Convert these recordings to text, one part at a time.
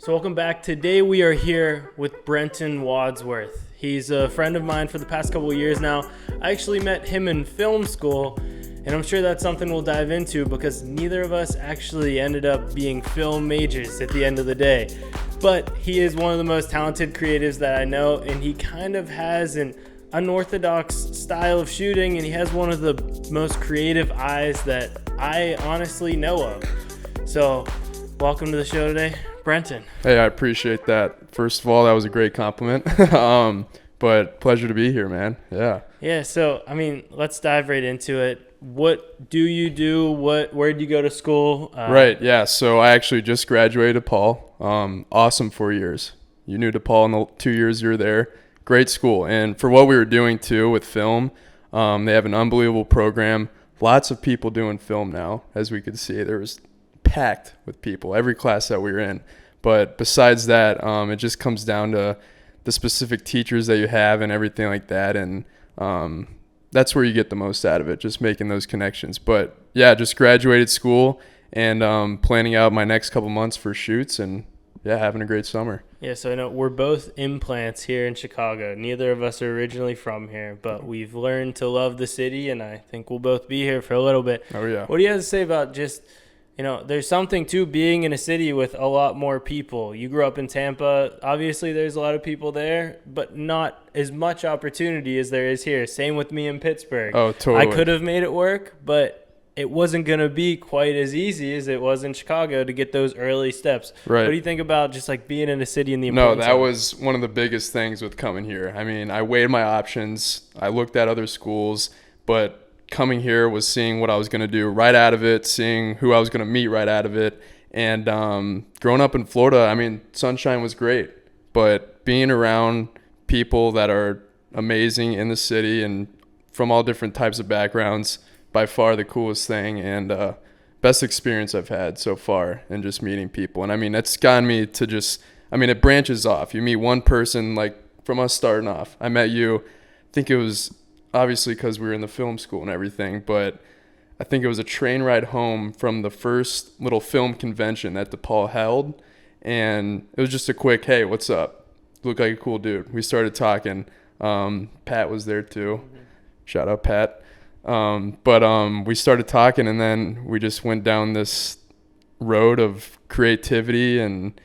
So welcome back. Today we are here with Brenton Wadsworth. He's a friend of mine for the past couple of years now. I actually met him in film school, and I'm sure that's something we'll dive into because neither of us actually ended up being film majors at the end of the day. But he is one of the most talented creatives that I know, and he kind of has an unorthodox style of shooting, and he has one of the most creative eyes that I honestly know of. So welcome to the show today, Brenton. Hey, I appreciate that. First of all, that was a great compliment. But pleasure to be here, man. Yeah, so let's dive right into it. What do you do? Where did you go to school? Right, yeah. So I actually just graduated DePaul. Awesome 4 years. You knew DePaul in the 2 years you were there. Great school. And for what we were doing too with film, they have an unbelievable program. Lots of people doing film now, as we could see. There was packed with people, every class that we were in. But besides that, it just comes down to the specific teachers that you have and everything like that. And that's where you get the most out of it, just making those connections. But yeah, just graduated school and planning out my next couple months for shoots and yeah, having a great summer. Yeah, so I know we're both implants here in Chicago. Neither of us are originally from here, but we've learned to love the city, and I think we'll both be here for a little bit. Oh, yeah. What do you have to say about just, there's something to being in a city with a lot more people. You grew up in Tampa. Obviously, there's a lot of people there, but not as much opportunity as there is here. Same with me in Pittsburgh. Oh, totally. I could have made it work, but it wasn't going to be quite as easy as it was in Chicago to get those early steps. Right. What do you think about just like being in a city and the No, importance that of it? was one of the biggest things with coming here. I mean, I weighed my options. I looked at other schools, but coming here was seeing what I was going to do right out of it, seeing who I was going to meet right out of it. And growing up in Florida, I mean, sunshine was great, but being around people that are amazing in the city and from all different types of backgrounds, by far the coolest thing and best experience I've had so far in just meeting people. And I mean, it's gotten me to just, it branches off. You meet one person, like from us starting off. I met you, I think it was obviously because we were in the film school and everything, but I think it was a train ride home from the first little film convention that DePaul held. And it was just a quick, hey, what's up? Look like a cool dude. We started talking. Pat was there too. Mm-hmm. Shout out, Pat. But we started talking and then we just went down this road of creativity, and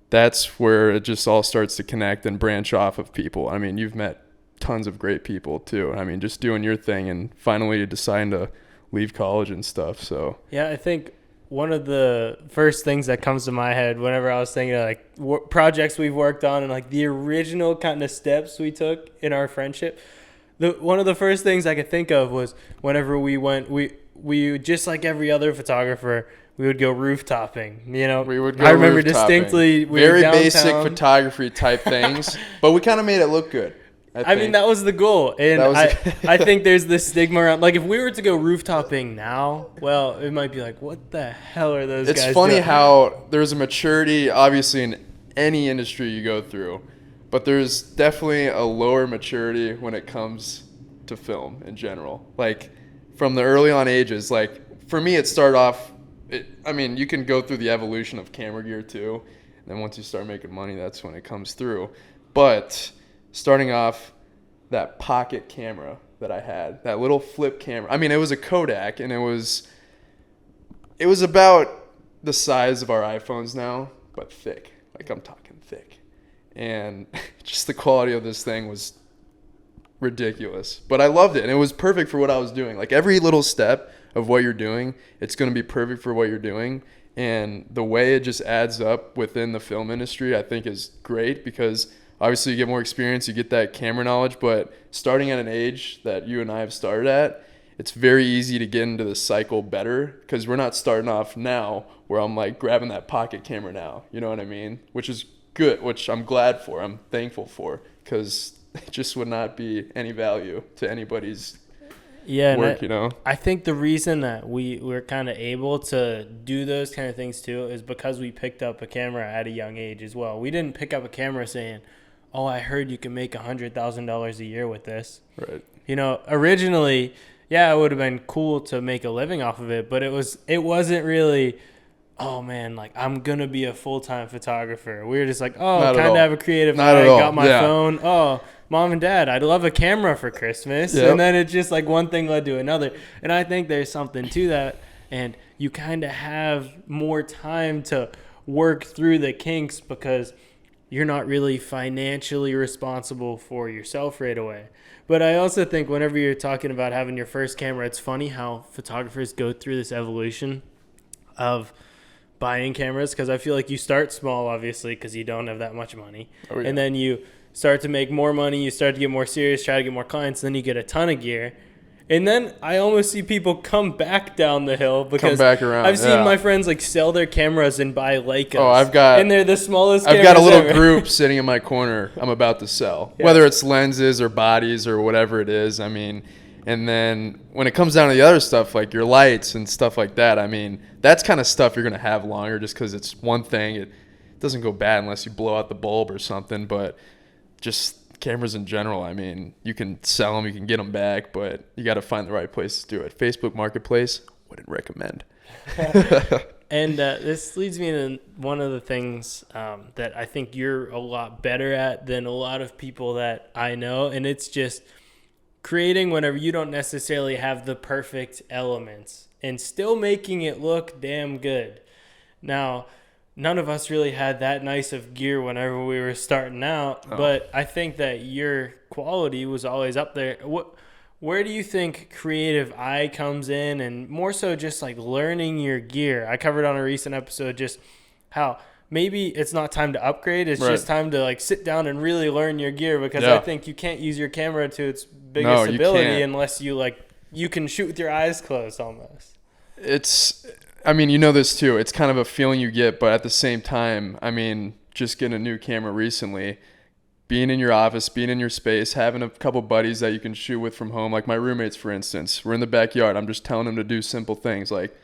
that's where it just all starts to connect and branch off of people. I mean, you've met tons of great people too. I mean, just doing your thing and finally deciding to leave college and stuff. So yeah, I think one of the first things that comes to my head whenever I was thinking of like projects we've worked on and like the original kind of steps we took in our friendship, one of the first things I could think of was whenever we went, we just like every other photographer, we would go roof-topping, We would go I remember roof-topping. distinctly. Very basic photography type things, but we kind of made it look good. I mean, that was the goal. And I think there's this stigma around, like if we were to go roof-topping now, well, it might be like, what the hell are those guys doing? It's funny how there's a maturity, obviously, in any industry you go through. But there's definitely a lower maturity when it comes to film in general. Like from the early on ages, like for me, it started off, you can go through the evolution of camera gear too. And then once you start making money, that's when it comes through. But starting off, that pocket camera that I had, that little flip camera. I mean, it was a Kodak and it was about the size of our iPhones now, but thick. Like I'm talking thick. And just the quality of this thing was ridiculous. But I loved it, and it was perfect for what I was doing. Like every little step of what you're doing, it's going to be perfect for what you're doing. And the way it just adds up within the film industry, I think is great because obviously you get more experience, you get that camera knowledge. But starting at an age that you and I have started at, it's very easy to get into the cycle better because we're not starting off now where I'm like grabbing that pocket camera now. You know what I mean? Which is good, which I'm glad for. I'm thankful for because it just would not be any value to anybody's work, I think the reason that we're kind of able to do those kind of things too is because we picked up a camera at a young age as well. We didn't pick up a camera saying, oh, I heard you can make $100,000 a year with this. Right. Originally, yeah, it would have been cool to make a living off of it, but it wasn't really oh man, like I'm gonna be a full-time photographer. We were just like, oh, Not at kind of all. have a creative Not eye. at all. Got my Yeah. phone. Oh, mom and dad, I'd love a camera for Christmas. Yep. And then it just like one thing led to another. And I think there's something to that. And you kind of have more time to work through the kinks because you're not really financially responsible for yourself right away. But I also think whenever you're talking about having your first camera, it's funny how photographers go through this evolution of buying cameras, because I feel like you start small, obviously, because you don't have that much money. Oh, yeah. And then you start to make more money, you start to get more serious, try to get more clients, then you get a ton of gear. And then I almost see people come back down the hill because back around, I've seen yeah. my friends like sell their cameras and buy Leicas. Oh, I've got- and they're the smallest. I've got a cameras little ever. group sitting in my corner I'm about to sell, Yeah. whether it's lenses or bodies or whatever it is. I mean, and then when it comes down to the other stuff, like your lights and stuff like that, I mean, that's kind of stuff you're going to have longer just because it's one thing. It doesn't go bad unless you blow out the bulb or something, but just cameras in general, I mean, you can sell them, you can get them back, but you got to find the right place to do it. Facebook Marketplace, wouldn't recommend. And this leads me to one of the things that I think you're a lot better at than a lot of people that I know, and it's just creating whenever you don't necessarily have the perfect elements and still making it look damn good. Now, none of us really had that nice of gear whenever we were starting out, but I think that your quality was always up there. Where do you think creative eye comes in, and more so just like learning your gear? I covered on a recent episode just how maybe it's not time to upgrade. It's Right. just time to like sit down and really learn your gear, because Yeah. I think you can't use your camera to its biggest No, you ability can't. unless you can shoot with your eyes closed almost. I mean, you know this too. It's kind of a feeling you get, but at the same time, I mean, just getting a new camera recently, being in your office, being in your space, having a couple buddies that you can shoot with from home, like my roommates, for instance. We're in the backyard. I'm just telling them to do simple things like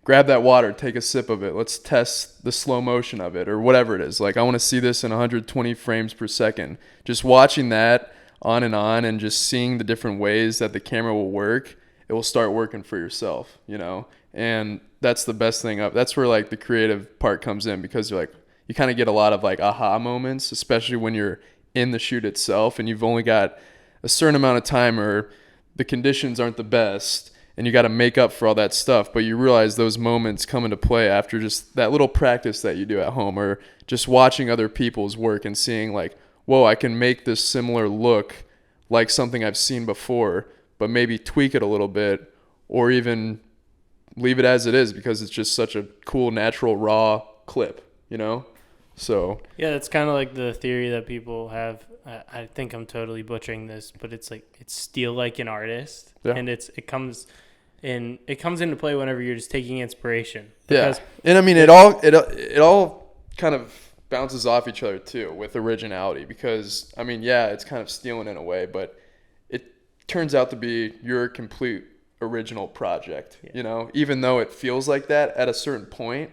grab that water, take a sip of it. Let's test the slow motion of it or whatever it is. Like, I want to see this in 120 frames per second. Just watching that on and just seeing the different ways that the camera will work, it will start working for yourself, you know? And that's the best thing up. That's where like the creative part comes in, because you're like, you kind of get a lot of like aha moments, especially when you're in the shoot itself and you've only got a certain amount of time or the conditions aren't the best and you got to make up for all that stuff. But you realize those moments come into play after just that little practice that you do at home, or just watching other people's work and seeing like, whoa, I can make this similar look like something I've seen before, but maybe tweak it a little bit or even leave it as it is because it's just such a cool, natural, raw clip, you know? So Yeah, it's kind of like the theory that people have. I think I'm totally butchering this, but it's like it's steal like an artist, Yeah. and it comes into play whenever you're just taking inspiration. yeah, and I mean it all kind of bounces off each other too with originality, because I mean, yeah, it's kind of stealing in a way, but it turns out to be your complete original project, you know, even though it feels like that at a certain point.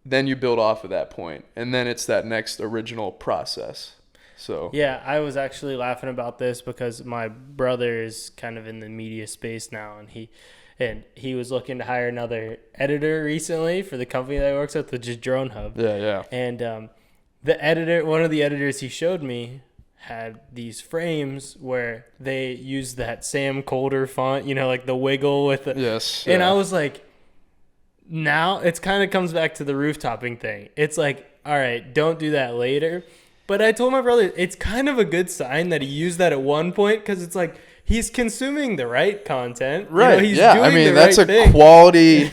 Then you build off of that point, and then it's that next original process. So Yeah, I was actually laughing about this because my brother is kind of in the media space now, and he was looking to hire another editor recently for the company that he works with, which is Drone Hub. yeah. And one of the editors he showed me had these frames where they used that Sam Colder font, you know, like the wiggle with the, Yes. and yeah. I was like, now it's kind of comes back to the roof-topping thing. It's like, all right, don't do that later. But I told my brother it's kind of a good sign that he used that at one point, because it's like he's consuming the right content. Right. You know, he's yeah. doing I mean, the that's right a thing. quality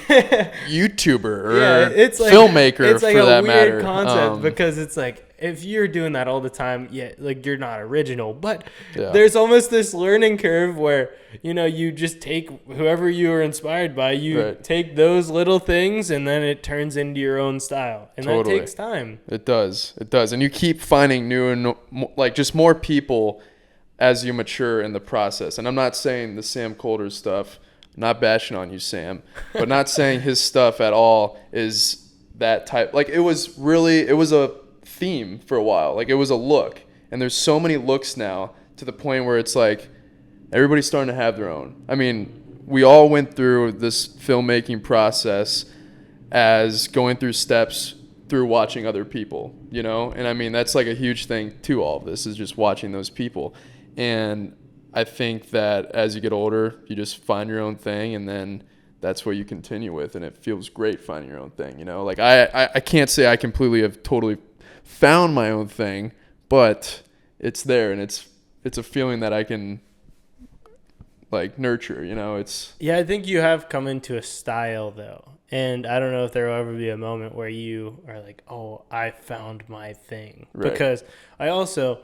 YouTuber or it's like, filmmaker it's like for a that weird matter. concept, because it's like if you're doing that all the time, yeah, like you're not original. But Yeah. there's almost this learning curve where, you know, you just take whoever you are inspired by, you Right. take those little things, and then it turns into your own style, and Totally. that takes time. It does, and you keep finding new and like just more people as you mature in the process. And I'm not saying the Sam Colder stuff, not bashing on you, Sam, but not saying his stuff at all is that type. Like it was a theme for a while. Like it was a look, and there's so many looks now to the point where it's like everybody's starting to have their own. I mean, we all went through this filmmaking process as going through steps through watching other people, you know? And I mean, that's like a huge thing to all of this, is just watching those people. And I think that as you get older, you just find your own thing, and then that's what you continue with, and it feels great finding your own thing, you know? Like I can't say I completely have totally found my own thing, but it's there, and it's a feeling that I can like nurture, you know? Yeah, I think you have come into a style though. And I don't know if there will ever be a moment where you are like, oh, I found my thing. Right. Because I also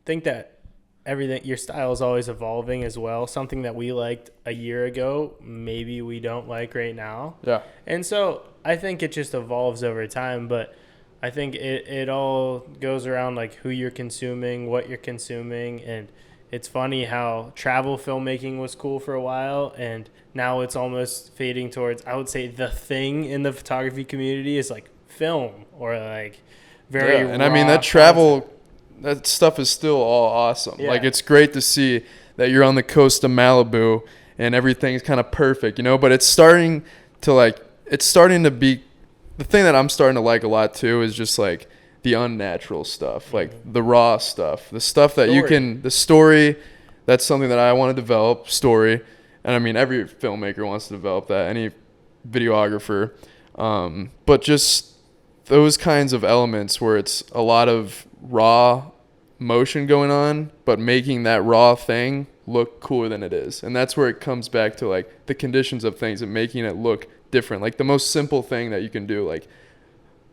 think that your style is always evolving as well. Something that we liked a year ago, maybe we don't like right now. Yeah. And so I think it just evolves over time. But I think it all goes around like who you're consuming, what you're consuming. And it's funny how travel filmmaking was cool for a while, and now it's almost fading towards, I would say, the thing in the photography community is like film, or like very and I mean, that travel content. that stuff is still all awesome. Yeah. Like, it's great to see that you're on the coast of Malibu and everything's kind of perfect, you know, but it's starting to be, the thing that I'm starting to like a lot too is just like the unnatural stuff, like the raw stuff, the stuff that the story, that's something that I want to develop, story. And I mean, every filmmaker wants to develop that, any videographer. But just those kinds of elements where it's a lot of raw motion going on, but making that raw thing look cooler than it is. And that's where it comes back to like the conditions of things and making it look different. Like the most simple thing that you can do, like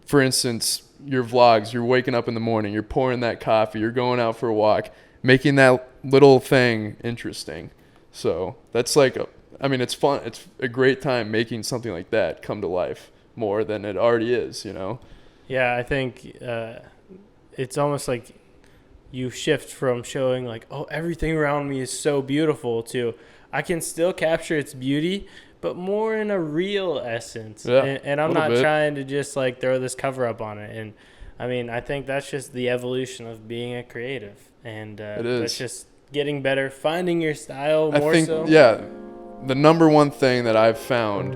for instance, your vlogs, you're waking up in the morning, you're pouring that coffee, you're going out for a walk, making that little thing interesting. So that's like, it's fun. It's a great time making something like that come to life more than it already is, you know? Yeah, I think it's almost like you shift from showing like, oh, everything around me is so beautiful, to I can still capture its beauty, but more in a real essence. Yeah, and I'm not trying to just like throw this cover up on it. And I mean, I think that's just the evolution of being a creative. And that's just getting better, finding your style more so. Yeah, the number one thing that I've found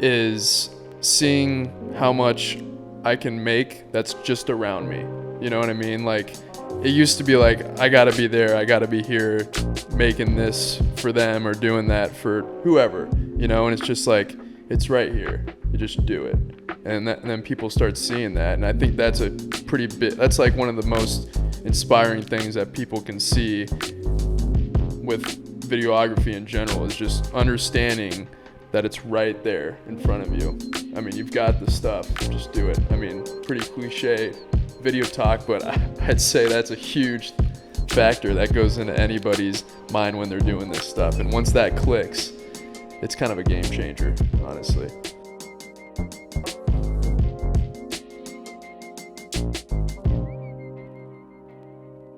is seeing how much I can make that's just around me. You know what I mean? Like, it used to be like, I gotta be there, I gotta be here making this for them or doing that for whoever, you know? And it's just like, it's right here. You just do it. And then people start seeing that. And I think that's that's like one of the most inspiring things that people can see with videography in general, is just understanding that it's right there in front of you. I mean, you've got the stuff, just do it. I mean, pretty cliche video talk, but I'd say that's a huge factor that goes into anybody's mind when they're doing this stuff. And once that clicks, it's kind of a game changer, honestly.